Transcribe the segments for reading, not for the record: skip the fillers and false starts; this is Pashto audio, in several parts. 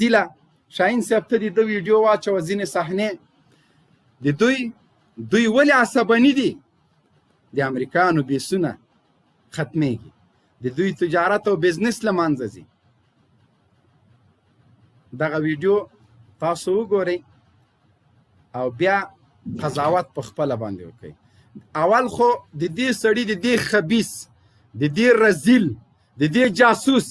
دیله شاهین صاحب ته د ویډیو واچوه ځینې صحنې د دوی ولې عصباني دي د امریکانو بیسونه ختمیږي د دوی تجارت او بزنس له منځه ځي دغه ویډیو تاسو وګورئ او بیا قضاوت په خپله باندې وکړئ اول خو د دې سړي د دې خبیث د دې رذیل د دې جاسوس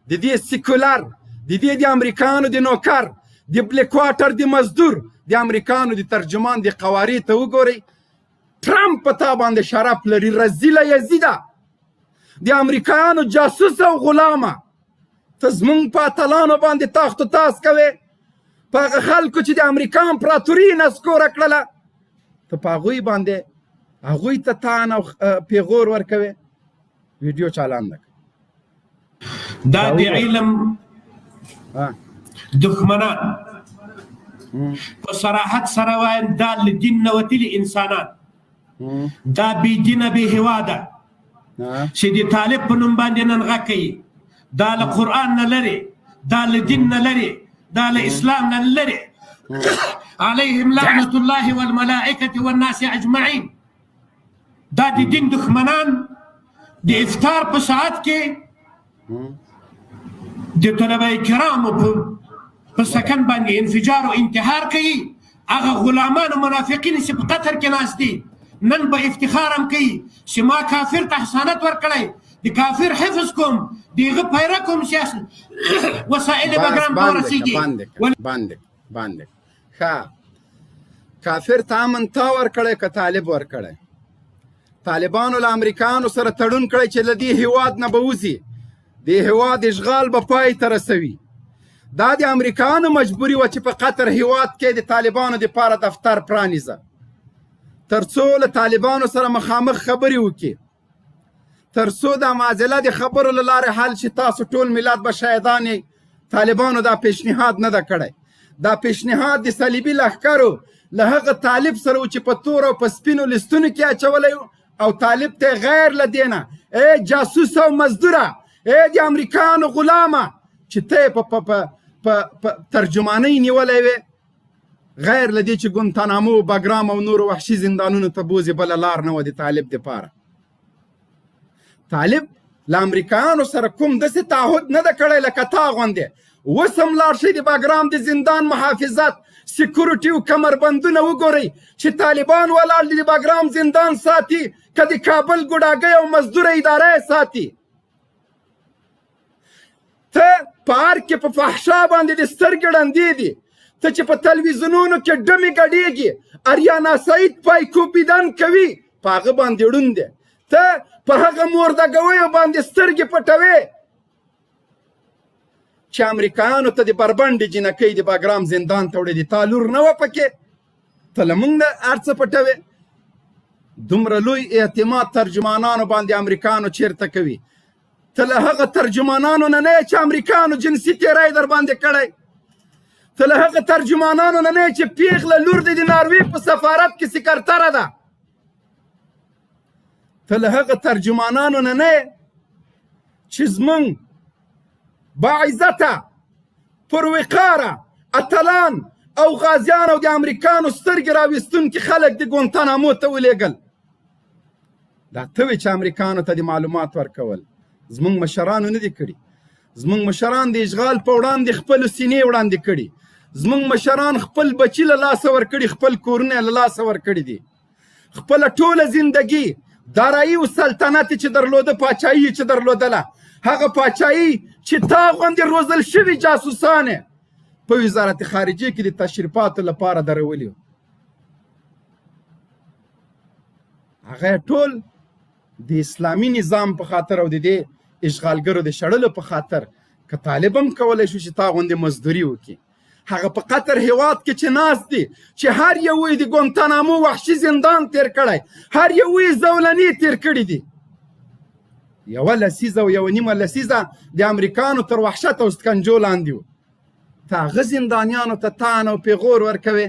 د دې سیکولر د دې د امریکانو د نوکر د بلیک واټر د مزدور د امریکانو د ترجمان د قوارې ته وګورئ ټرمپ په تا باندې شرف لري رذیله یزیده د امریکایانو جاسوس او غلامه ته زمونږ په اتلانو باندې تاخت و تاس کوې په هغه خلکو چې د امریکا امپراتوري نسکوره کړله ته په هغوی باندې هغوی ته تان او پیغور ورکوې ویډیو چالان ده دا د علم دښمنان په صراحت سره وایم دا له دین نه وتلي انسانان دا بې دینه بې هېواده چې د طالب په نوم باندې نن غږ کوي دا له قرآن نه لرې دا له دین نه لرې دا له اسلام نه لرې عليهم لعنة الله والملائكة والناس أجمعين دا د دین دښمنان د افطار په ساعت کې د طلبه کرامو په سکن باندې انفجار او انتحار کوي هغه غلامان او منافقین چې په قطر کې ناست دي نن به افتخار هم کوي چې ما کافر ته حسانت ورکړی د کافر حفظ کوم د هغه پیره کوم سیاست وسایل بګرام ته ورسېږي باندې ښه کافر ته امن تا ورکړی که طالب ورکړی طالبانو له امریکایانو سره تړون کړی چې له دې هېواد نه به وځي د هېواد اشغال به پای ته رسوي دا د امریکایانو مجبوري وه چې په قطر هېواد کې د طالبانو دپاره دفتر پرانیزه تر څو له طالبانو سره مخامخ خبرې وکړي تر څو دا معضله د خبرو له لارې حل شي تاسو ټول ملت به شهیدان یې طالبانو دا پیشنهاد نه ده کړی دا پیشنهاد د صلیبي لښکرو له هغه طالب سره و چې په تور او په سپینو لستونو کې اچولی او طالب ته غیر له دې نه ای جاسوس او مزدوره ای د امریکایانو غلامه چې ته یې په ترجمانۍ نیولی وې غیر له دې چې ګونتانامو بګرام او نورو وحشي زندانونو ته بوځي بله لار نه وه د طالب دپاره طالب له امریکایانو سره کوم داسې تعهد نه ده کړی لکه تا غوندې اوس هم لاړ شئ د بګرام د زندان محافظت سیکورټي او کمربندونه وګورئ چې طالبان ولاړ دي د بګرام زندان ساتي که د کابل ګوډاګۍ او مزدوره اداره یې ساتي ته په هر کې په فحشا باندې د سترګې ړندې دي ته چې په تلویزیونونو کې ډمې ګډېږي اریانا سعید پایکوبیدن کوي په هغه باندې ړوند دی ته په هغه موردګویو باندې سترګې پټوې چې امریکایانو ته د بربنډې جینکۍ د بګرام زندان ته وړې دي تا لور نه وه پکې ته له موږ نه هر څه پټوې دومره لوی اعتماد ترجمانانو باندې امریکایانو چیرته کوي ته له هغه ترجمانانو نه نه چې امریکایانو جنسي تېری در باندې کړی ته له هغه ترجمانانو نه نه چې پیغله لور دې د ناروې په سفارت کې سکرتره ده ته له هغه ترجمانانو نه نه چې زمونږ باعزته پروقاره اتلان او غازیان او د امریکانو سترګې راویستونکي خلک د ګونتانامو ته ولېږل دا ته وې چې امریکانو ته د معلومات ورکول زمونږ مشرانو نه دي کړي زمونږ مشران د اشغال په وړاندې خپلو سینې وړاندې کړي زمونږ مشران خپل بچي له لاسه ورکړي خپل کورونه یې له لاسه ورکړي دي خپله ټوله زندګي دارایی او سلطنت چې درلوده پاچاهي چې درلودله هغه پاچاهي چې تا غوندې روزل شوي جاسوسان په وزارت خارجه کې د تشریفاتو لپاره درولي هغه ټول د اسلامي نظام په خاطر او د دې اشغالګرو د شړلو په خاطر که طالب هم کولی شو چې تا غوندې مزدوري وکړي هغه په قطر هېواد کې چې ناست دي چې هر یو یې د ګونتانامو وحشي زندان تیر کړی هر یو یې زولنې تیر کړي دي یوه لسیزه او یوه نیمه لسیزه د امریکانو تر وحشت او سکنجو لاندې وو ته هغه زندانیانو ته تان او پیغور ورکوې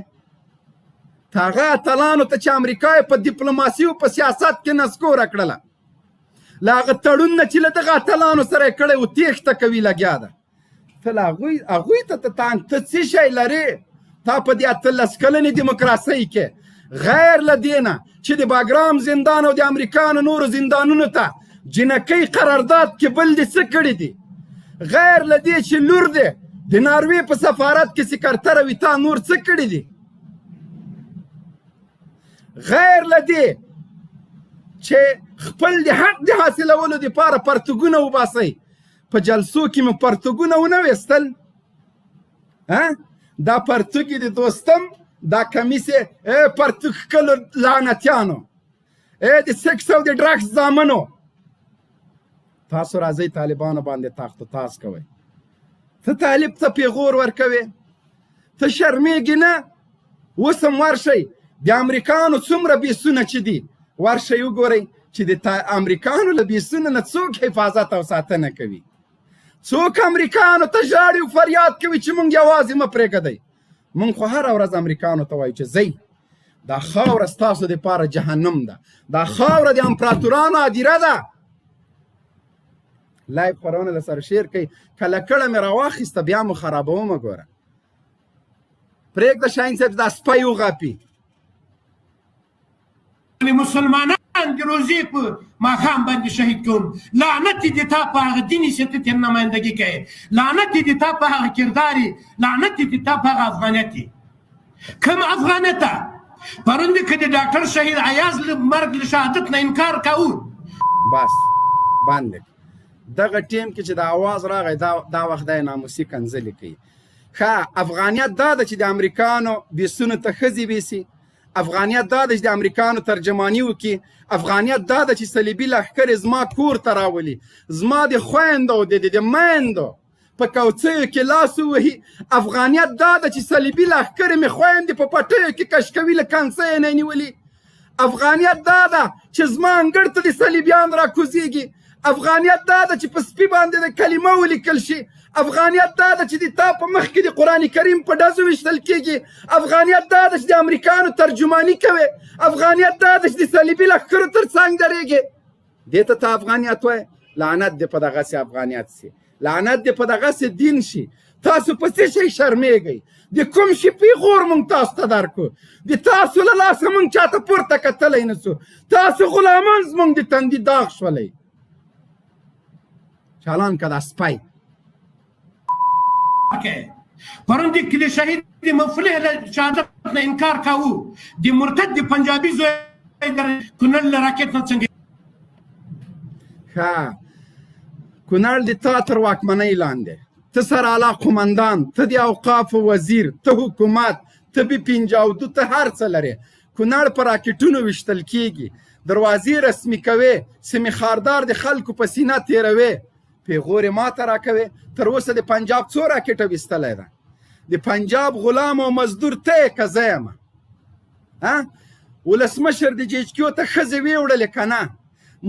ته هغه اتلانو ته چې امریکا یې په ډیپلوماسي او په سیاست کې نسکوره کړله له هغه تړون نه چې له دغه اتلانو سره یې کړی و تېښته کوي لګیا ده ته هغوی ته ته څه شی لرې؟ تا په دې 18 کلنې دیموکراسۍ کې غیر له دې نه چې د باګرام زندان او د امریکا نورو زندانونو ته جنکۍ قرارداد کې بل دې څه کړي دي؟ غیر له دې چې لور دی د ناروې په سفارت کې سکرتره وي، تا نور څه کړي دي؟ غیر له دې چې خپل د حق د حاصلولو دپاره پرتګونه وباسئ. په جلسو کې مې پرتګونه ونه ویستل. دا پرتګي د دوستم، دا کمیس پرتګ ښکلو لعنتیانو، د سکس او د ډرګس زامنو، تاسو راځئ طالبانو باندې تاخت و تاز کوئ. ته طالب ته پیغور ورکوې، ته شرمېږې نه؟ اوس هم ورشئ د امریکانو څومره بیسونه چې دي ورشئ وګورئ چې د امریکانو له بیسونه نه څوک حفاظت او ساتنه کوي، څوک امریکانو ته ژاړي او فریاد کوي چې موږ یوازې مه پرېږدئ. موږ خو هره ورځ امریکانو ته وایو چې ځئ، دا خاوره ستاسو دپاره جهنم ده، دا خاوره د امپراتورانو هدیره ده. لایف خپرونه له سره شیر کوي، کله کړه مې راواخیسته بیا مو خرابومه. ګوره پرېږده شاهین صاحب دا سپی وغاپي. مسلمانان د روزې په ماښام باندې شهید کوم. لعنت دې تا په هغه دیني چې ته ترې نمایندګي کوې، لعنت دې تا په هغه کردار یې، لعنت دې تا په هغه افغانیت یې. کوم افغانیت؟ پرون دې که د ډاکټر شهید عیاض له مرګ له شهادت نه انکار کوو. بس باندې دغه ټیم کې چې د اواز راغی دا وخت دی ناموسي کنځلې کوي. ښه افغانیت دا ده چې د امریکانو بیسونو ته ښځې بیسي، افغانیت دا ده چې د امریکانو ترجماني وکړي، افغانیت دا ده چې صلیبي لښکر زما کور ته راولي، زما د خویندو د میندو په کوڅیو کې لاس ووهي. افغانیت دا ده چې صلیبي لښکر مې خویندې په پټیو کې کش کوي له کنسۍ یې نه نیولي. افغانیت دا ده چې زما انګړ ته د صلیبیان راکوزېږي. افغانیت دا ده چې په سپي باندې د کلمه ولیکل شي. افغانیت دا ده چې د تا په مخ کې د قرآن کریم په ډزو ویشتل کېږي. افغانیت دا ده چې د امریکانو ترجماني کوي. افغانیت دا ده چې د صلیبي لښکرو تر څنګ درېږي. دې ته ته افغانیت وایې؟ لعنت دې په دغسې افغانیت سي، لعنت دې په دغسې دین شي. تاسو په څه شی شرمېږئ؟ د کوم شي پیغور موږ تاسو ته درکړو؟ د تاسو له لاسه موږ چاته پورته کتلی نه سو. تاسو غلامان زموږ د تندي داغ شولی. چالان که دا سپی پرون دې کې د شهید مفلح له شهادت نه انکار کوو. د مرتد د پنجابي زوی کونړ له راکټ نه څنګه؟ ښه کونړ د تا تر واکمنۍ لاندې، ته سرعلا قمندان، ته د اوقافو وزیر، ته حکومت، ته بي 52 ته هر څه لرې. کونړ په راکټونو ویشتل کېږي، دروازې رسمي کوې، سیمې خاردار د خلکو په سینه تېروې. پیغور ما ته راکوې. تر اوسه د پنجاب څو راکټه ویستلی ده؟ د پنجاب غلام او مزدور ته یې که زه یم؟ ولسمشر د جیچکیو ته ښځې ویوړلې که نه؟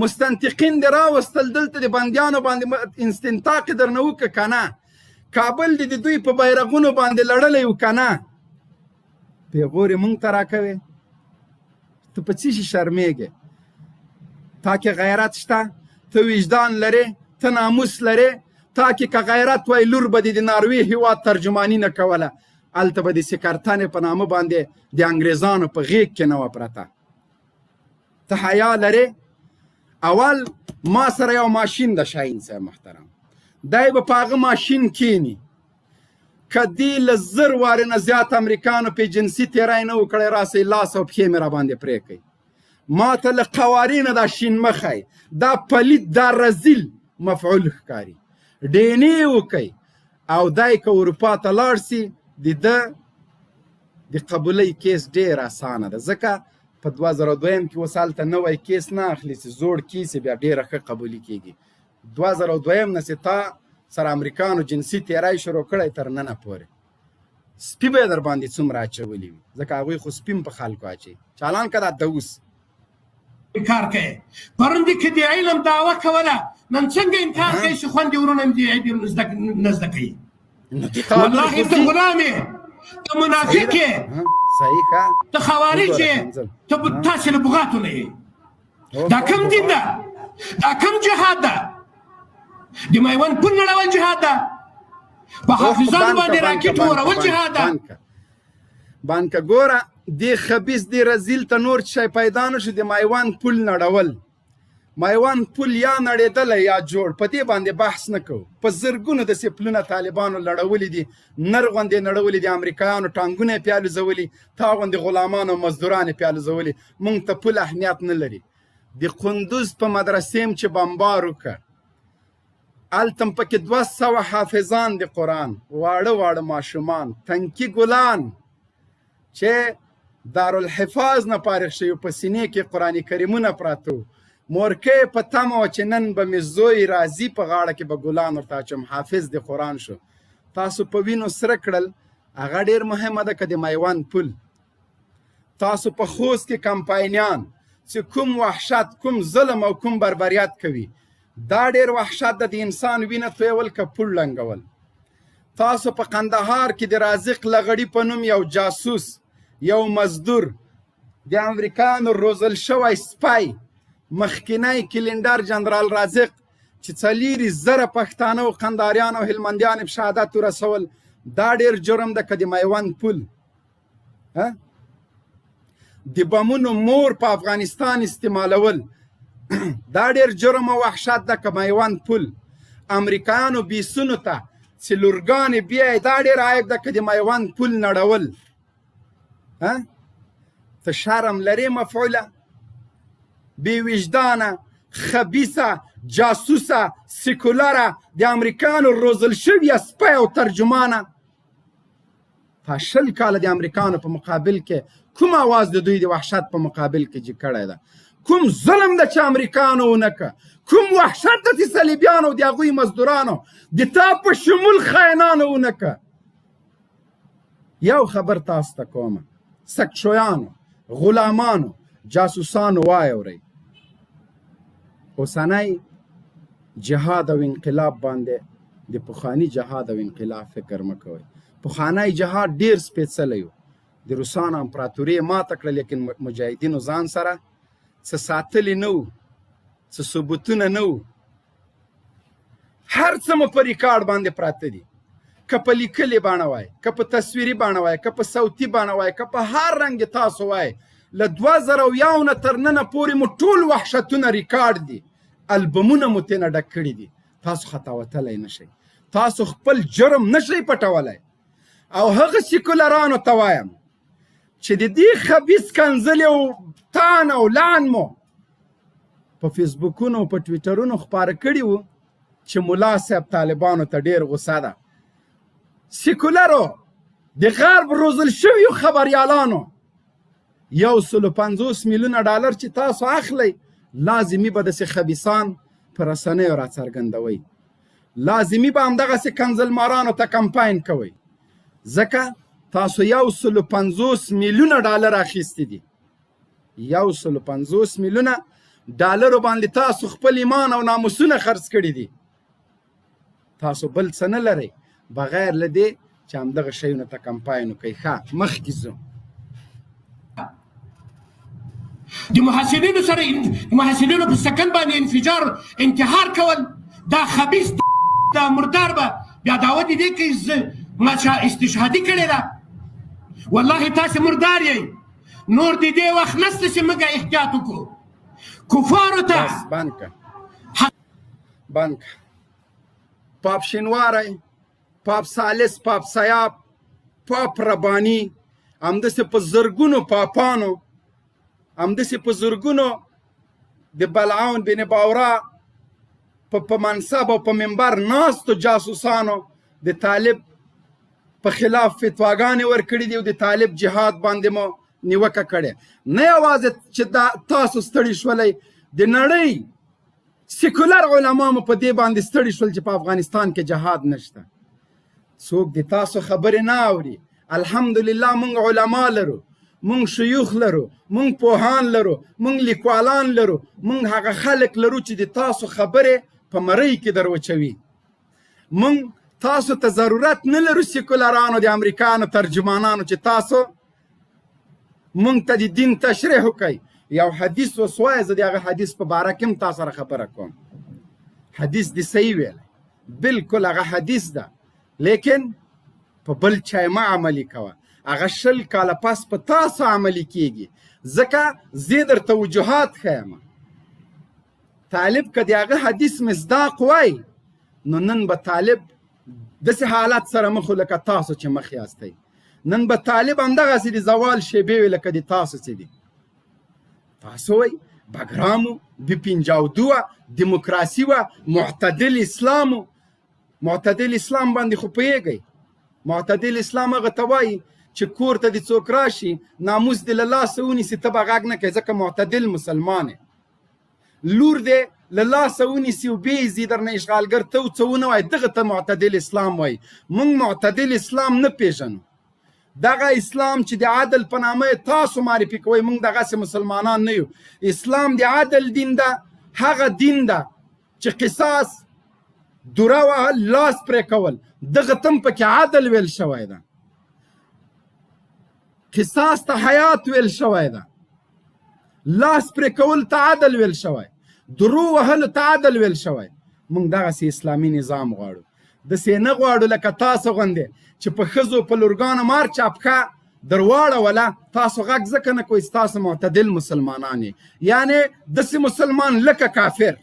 مستنطقین دې راوستل دلته د بندیانو باندې استنطاق یې درنه وکړه که نه؟ کابل دې د دوی په بیرغونو باندې لړلی و که نه؟ پیغور یې موږ ته راکوې. ته په څه شي شرمېږې؟ تا کې غیرت شته؟ ته وجدان لرې؟ ته ناموس لرې؟ تا کې که غیرت وای لور به د ناروې هېواد ترجماني نه کوله، هلته به د سکرتنې په نامه باندې د انګریزانو په غېږ کې نه وه پرته. ته حیا لرې؟ اول ما سره یو ماشین د شاهین صاحب محترم، دی به په هغه ماشین کښېني. که دې له 1000 وارې نه زیات امریکانو پې جنسي تېری نه و کړی، راسئ لاس او پښې مې راباندې پرې کوئ. ما ته له قوارینه دا شین مخی، دا پلید، دا رزیل مفعول ښکاري. ډینې وکئ او دی که اروپا ته لاړ سي، د ده د قبولۍ کیس ډېر اسانه ده، ځکه په 2002 کې اوس هلته نوی کیس نه اخلي چې زوړ کیس یې بیا ډېره ښه قبولي کېږي. 2002 نه چې تا سره امریکانو جنسي تېری شروع کړی تر ننه پورې، سپي به یې در باندې څومره اچولي وي، ځکه هغوی خو سپي په خلکو اچوي. چالان که دا دوس انکار کوي. پرون دې کې د علم دعوه کوله، نن څنګه انکار کوي چې خویندې ورونه مې نه زده کوي؟ والله ته غلام یې، ته منافق یې، ته خوارج یې، ته تاسې له بغاتو نه یې. دا کوم دین ده؟ دا کوم جهاد ده؟ د میوند پل نړول جهاد ده؟ په حافظانو باندې راکټ ورول جهاد ده. بانکه ګوره دې خبیث دې رزیل ته نور شی پیدا نه شو، د میوند پل نړول. میوند پل یا نړېدلی یا جوړ، په دې باندې بحث نه کوو. په زرګونو داسې پلونه طالبانو لړولي دي، نر غوندې نړولي دي، امریکایانو ټانګونه یې پې الوزولي، تا غوندې غلامان او مزدوران یې پې الوزولي. موږ ته پل اهمیت نه لري. د قندوز په مدرسې م چې بمبار وکړ، هلته م پکې 200 حافظان د قرآن، واړه واړه ماشومان، تنکي ګلان چې دارالحفاظ نه فارغ شوي، په سینې کې قرآن کریمونه پراته وو. مورکۍ په تمه وه چې نن به مې زوی راځي، په غاړه کې به ګلان ورته اچوم، حافظ د قرآن شو. تاسو په وینو سره کړل، هغه ډېر مهمه ده. که د میوند پل تاسو په خوست کې کمپاینیان چې کوم وحشت، کوم ظلم او کوم بربریت کوي، دا ډېر وحشت ده، د انسان وینه تویول که پل لنګول. تاسو په قندهار کې د رازق لغړي په نوم یو جاسوس، یو مزدور، د امریکایانو روزل شوی سپی، مخکینی کلینډر جنرال رازق چې 4,000 پښتانه او قنداریان او هلمندیان په شهادت ورسول، دا ډېر جرم ده. که د میوند پل د بمونو مور په افغانستان استعمالول، دا ډېر جرم او وحشت ده. که میوند پل امریکایانو بیسونو ته چې لورګانې بیایي، دا ډېر عیب ده. که د میوند پل نړول، ته شرم لرې مفعوله؟ بې وجدانه، خبیثه، جاسوسه، سیکولره، د امریکایانو روزل شویه سپی او ترجمانه. تا 20 کاله د امریکایانو په مقابل کې کوم اواز د دوی د وحشت په مقابل کې چې کړی ده؟ کوم ظلم ده چې امریکایانو ونه که؟ کوم وحشت ده چې صلیبیانو او د هغوی مزدورانو د تا په شمول خاینانو ونه که؟ یو خبر تاسو ته کومه، سکچویانو، غلامانو، جاسوسانو وایورئ، اوسنی جهاد او انقلاب باندې د پخواني جهاد او انقلاب فکر مه کوئ. پخوانی جهاد ډېر سپېڅلی و، د روسانو امپراتوري یې ماته کړه، لیکن مجاهدینو ځان سره څه ساتلي نه وو، څه ثبوتونه نه وو. هر څه مو په ریکارډ باندې پراته دي، که په لیکلې بڼه وای، که په تصویري بڼه وای، که په صوتي بڼه وای، که په هر رنګ تاسو وای. له 2001 نه تر ننه پورې مو ټول وحشتونه ریکارډ دي، البمونه مو ترېنه ډک کړي دي. تاسو خطا وتلی نه شئ، تاسو خپل جرم نه شئ پټولی. او هغه سیکولرانو ته وایم چې د دې خبیث کنځلې او تان او لعن مو په فیسبوکونو او په ټویټرونو خپاره کړي وو چې ملا صاحب طالبانو ته ډېر غوسه ده. سیکولرو، د غرب روزل شویو خبریالانو، 150 میلیونه ډالر چې تاسو اخلئ، لازمي به داسې خبیثان په رسنیو راڅرګندوئ، لازمي به همدغسې کنځلمارانو ته کمپاین کوئ، ځکه تاسو 150 میلیونه ډالر اخیستي دي. 150 میلیونه ډالرو باندې تاسو خپل ایمان او ناموسونه خرڅ کړي دي. تاسو بل څه نه لرئ بغیر له دې چې همدغه شیونو ته کمپاین وکړئ. ښه، مخکې ځو. د محصلینو سره محصلینو په سکن باندې انفجار انتحار کول، دا خبیث دا مردار به بیا دعوت دې کوي ما چا استشهادي کړې ده. والله تاسې مردار یئ، نور د دې وخت نشته چې موږ احتیاط وکړو. کفارو ته بند پاپ شینواری، پاپ سالس، پاپ سیاب، پاپ ربانی، همداسې په زرګونو پاپانو، همداسې په زرګونو د بلعون بن باورا په منصب او په منبر ناستو جاسوسانو د طالب په خلاف فتواګانې ورکړي دي او د طالب جهاد باندې مو نیوکه کړې. نه یوازې چې دا تاسو ستړي شولئ، د نړۍ سیکولر علما مو په دې باندې ستړي شول چې په افغانستان کې جهاد نشته. څوک د تاسو خبرې نه اوري. الحمدلله مونږ علما لرو، مونږ شیوخ لرو، مونږ پوهان لرو، مونږ لیکوالان لرو، مونږ هغه خلک لرو چې د تاسو خبرې په مرۍ کې در وچوي. مونږ تاسو ته ضرورت نه لرو سیکولرانو د امریکانو ترجمانانو چې تاسو مونږ ته د دین تشریح وکئ. یو حدیث اوس وایه، زه د هغه حدیث په باره کې هم تا سره خبره کوم. حدیث دې صحیح ویلی، بلکل هغه حدیث ده، لیکن په بل چا مه عملي کوه. هغه 20 کاله پس په تاسو عملي کیږي. ځکه زه درته وجوهات ښیم. طالب که د هغه حدیث مصداق وای نو نن به طالب داسې حالت سره مخ لکه تاسو چې مخ یاستئ. نن به طالب همدغسې د زوال شیبې وي لکه د تاسو چې دي. تاسو وای بګرام و، B52 دیموکراسي وه، معتدل اسلام و. معتدل اسلام باندې خو پوهېږئ. معتدل اسلام هغه ته وایي چې کور ته د څوک راشي ناموس دې له لاسه ونیسي ته به غږ نه کوې ځکه معتدل مسلمان یې. لور دې له لاسه ونیسي او بیځي درنه اشغالګر ته څه ونه وایي دغه ته معتدل اسلام وایي. موږ معتدل اسلام نه پېژنو. دغه اسلام چې د عدل په نامه تاسو معرفي کوئ موږ دغسې مسلمانان نه یو. اسلام د عدل دین ده. هغه دین ده چې قصاص دوره وهل لاس پرې کول دغه تم پکې عدل ویل شوی ده. قصاص ته حیات ویل شوی ده. لاس پرې کول ته عدل ویل شوی. درو وهلو ته عدل ویل شوی. موږ دغسې اسلامي نظام غواړو. داسې نه غواړو لکه تاسو غوندې چې په ښځو په لورګانو مار چاپښه در واړوله. تاسو غږ ځکه نه کوئ ستاسو معتدل مسلمانان یې. یعنې داسې مسلمان لکه کافر،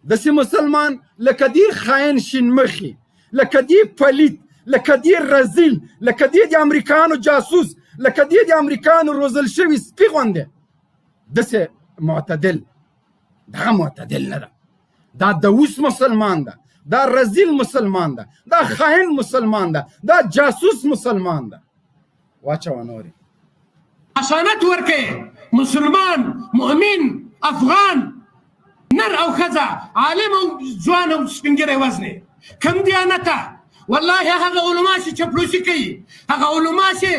داسې مسلمان لکه دی خاین شین مخي، لکه دی پلید، لکه دی رزیل، لکه دی د امریکانو جاسوس، لکه دی د امریکانو روزل شوي سپي غوندې. داسې معتدل دغه معتدل نه ده. دا دوس مسلمان ده، دا رزیل مسلمان ده، دا خاین مسلمان ده، دا جاسوس مسلمان ده. واچوه نورې حسانت ورکړئ. مسلمان، مؤمن، افغان، نر او ښځه، عالم او ځوان او سپین ږیری وزنې، کم دیانته والله هغه علما چې چپلوسي کوي، هغه علما چې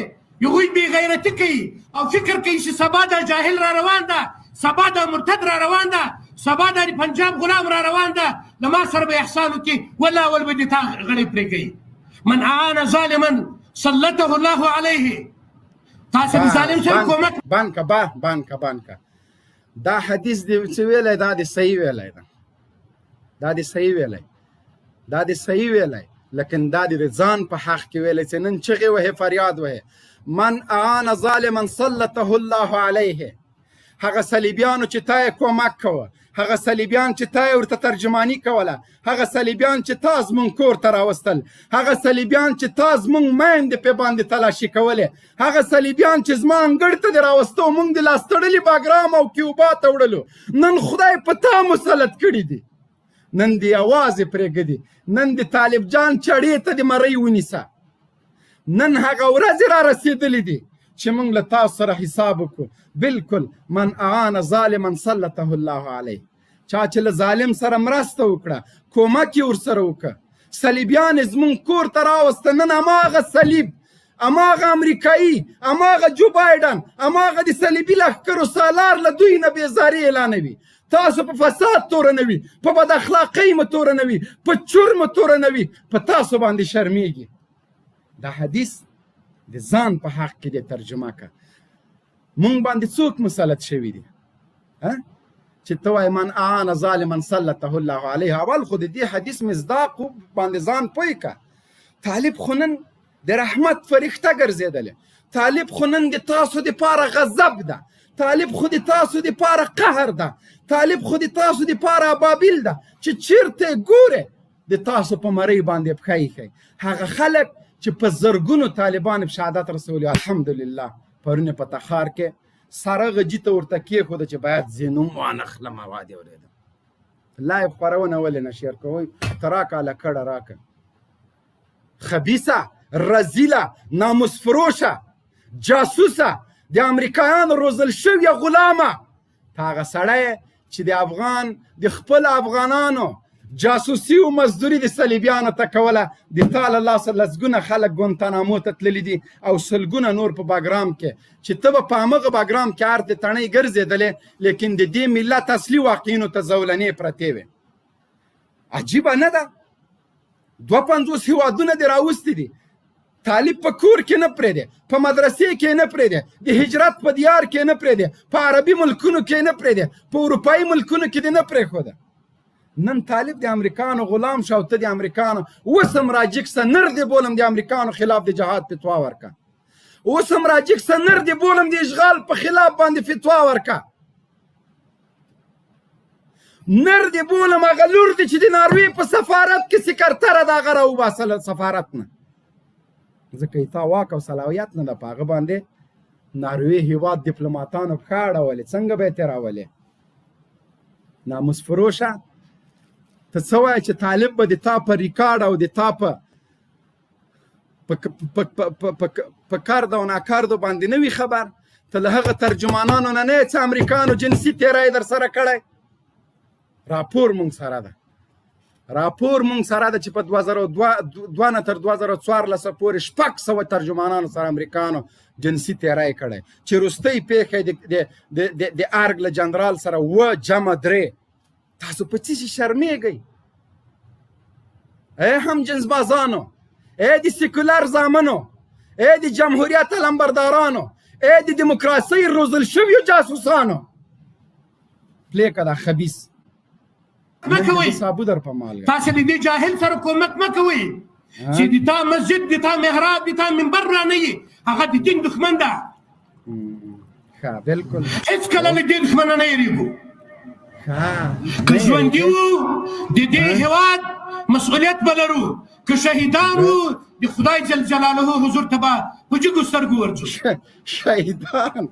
هغوی بې غیرتي کوي او فکر کوي چې سبا دا جاهل را روان ده، سبا دا مرتد را روان ده، سبا دا د پنجاب غلام را روان ده، له ما سره به احسان وکړي والله ول به دې تا غړی پرې کوي. من اعان ظالما سلطه الله علیه. تاسو د ظالم سره کومک بانکه دا حدیث دی چې ویلی دا د صحیح ویلی ده. دا د صحیح ویلی، دا د صحیح ویلی، لیکن دا د ځان په حق کې ویلی چې نن چغې وهې فریاد وهې. من اعان ظالما سلطه الله علیه. هغه صلیبیانو چې تا یې کومک کوه، هغه صلیبیان چې تا یې ورته ترجماني کوله، هغه صلیبیان چې تا زمونږ کور ته راوستل، هغه صلیبیان چې تا زمونږ میندې پې باندې تلاشي کولې، هغه صلیبیان چې زما انګړ ته دې راوسته او موږ د لاس تړلي باګرام او کیوبا ته وړلو، نن خدای په تا مسلط کړي دي. نن دې یوازې پرېږدي. نن د طالب جان چړې ته دې مرۍ ونیسه. نن هغه ورځې را رسېدلې دي چې موږ له تاسو سره حساب وکړو. بالکل من اعان ظالما سلطه الله علیه. چا چې له ظالم سره مرسته وکړه، کومک یې ورسره وکړه، صلیبیان زمونږ کور ته راوسته، نن هماغه صلیب، هماغه امریکایي، هماغه جو بایډن، هماغه د صلیبي لښکرو سالار له دوی نه بېزاري اعلانوي. تاسو په فساد تورنوي، په بد اخلاقۍ مو تورنوي، په چور مو تورنوي، په تاسو باندې شرمېږي. دا حدیث د ځان په حق کې دی ترجمه که. مونږ باندې څوک مسلط شوي دي چې ته وایې من اعان ظالما سلطه الله علیه. اول خو د دې حدیث مصداق باندې ځان پوه که. طالب خو نن د رحمت فرښته ګرځېدلی. طالب خو نن د تاسو دپاره غضب ده. طالب خو د تاسو دپاره قهر ده. طالب خو د تاسو دپاره ابابیل ده چې چیرته یې ګورې د تاسو په مرۍ باندې پښه ایښی. هغه خلک چې په زرګونو طالبان په شهادت رسولي، الحمدلله پرون په تخار کې سره غجي ته ورته کېښوده چې باید زه نوم وانخلم. اواز یې اورېده. لایو خپرونه ولې نه شیر کوئ؟ ته راکه لکړه راکه. خبیثه، رزیله، ناموس فروشه، جاسوسه، د امریکایانو روزل شویه غلامه. ته هغه سړی چې د افغان د خپل افغانانو جاسوسي او مزدوري د صلیبیانو ته کوله. د تا له لاسه لسګونه خلک ګونتانامو ته تللي دي او سلګونه نور په باګرام کې چې ته به په همغه باګرام کې هر د تڼۍ ګرځېدلې، لیکن د دې ملت اصلي واقعینو ته زولنې پرتې وې. عجیبه نه ده؟ 52 هېوادونه دې راوستي دي. طالب په کور کې نه پرېږدې، په مدرسې کې نه پرېږدې، د هجرت په دیار کې نه پرېږدې، په عربي ملکونو کې نه پرېږدې، په اروپایي ملکونو کې دې نه پرېښوده. نن طالب د امریکانو غلام شو، ته د امریکانو اوس هم راجیک سه نر دی بولم د امریکانو خلاف د جهاد فتوا ورکه، اوس هم راجیک سه نر دی بولم د اشغال په خلاف باندې فتوا ورکه، نر دی بولم هغه لور دی چې د ناروې په سفارت کې سکرتره د هغه راوباسله سفارت نه، ځکه یې تا واک او صلاحیت نه ده په هغه باندې ناروې هېواد ډیپلوماتانو پښه اړولې، څنګه به یې تېرولې؟ ناموس فروشه ته څه وایې چې طالب به د تا په ریکارډ او د تا په کارد او ناکاردو باندې نه وي خبر؟ ته له هغه ترجمانانو نه یې څه امریکانو جنسي تېری در سره کړی؟ راپور مونږ سره ده، راپور مونږ سره ده چې په 2002 نه تر 2014 پورې 600 ترجمانانو سره امریکانو جنسي تېری کړی، چې وروستۍ پیښه د ارګ له جنرال سره 3 تاسو په څه شي شرمېږئ؟ ای هم جنس بازانو، ای د سیکولر زامنو، ای د جمهوریت علمبردارانو، ای د دیموکراسۍ روزل شویو جاسوسانو، پلیکه دا خبیث مه کوئ، صابو در په مالګه تاسو د دې جاهل سره کومک مه کوئ چې د تا مسجد د تا محراب د تا منبر را نه وي، هغه د دین دښمن ده. ښه بالکل هېڅکله له دې دښمنه نه یېرېږو. که ژوندي وو د دې هېواد مسؤلیت به لرو، که شهیدان وو د خدای جل جلاله حضور ته به په جګو سترګو ورځو. شهیدان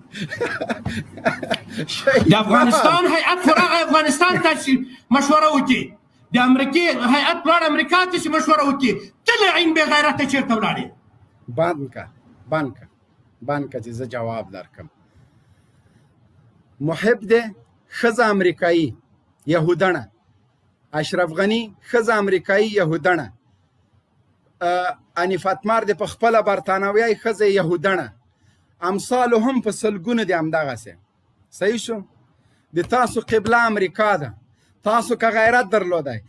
د افغانستان هیئت خو راغی افغانستان ته چې مشوره وکړي، د امریکې هیئت ولاړ امریکا ته چې مشوره وکړي، ته له عین بې غیرته چېرته ولاړې؟ بند که چې زه جواب درکړم. محب دی ښځه امریکایي یهودنه، اشرف غني ښځه امریکایي یهودنه، انیف اتمر دی په خپله برطانویه ښځه یهودنه، امثالو هم په سلګونو دي همدغسې. صحیح شو؟ د تاسو قبله امریکا ده، تاسو که غیرت درلودی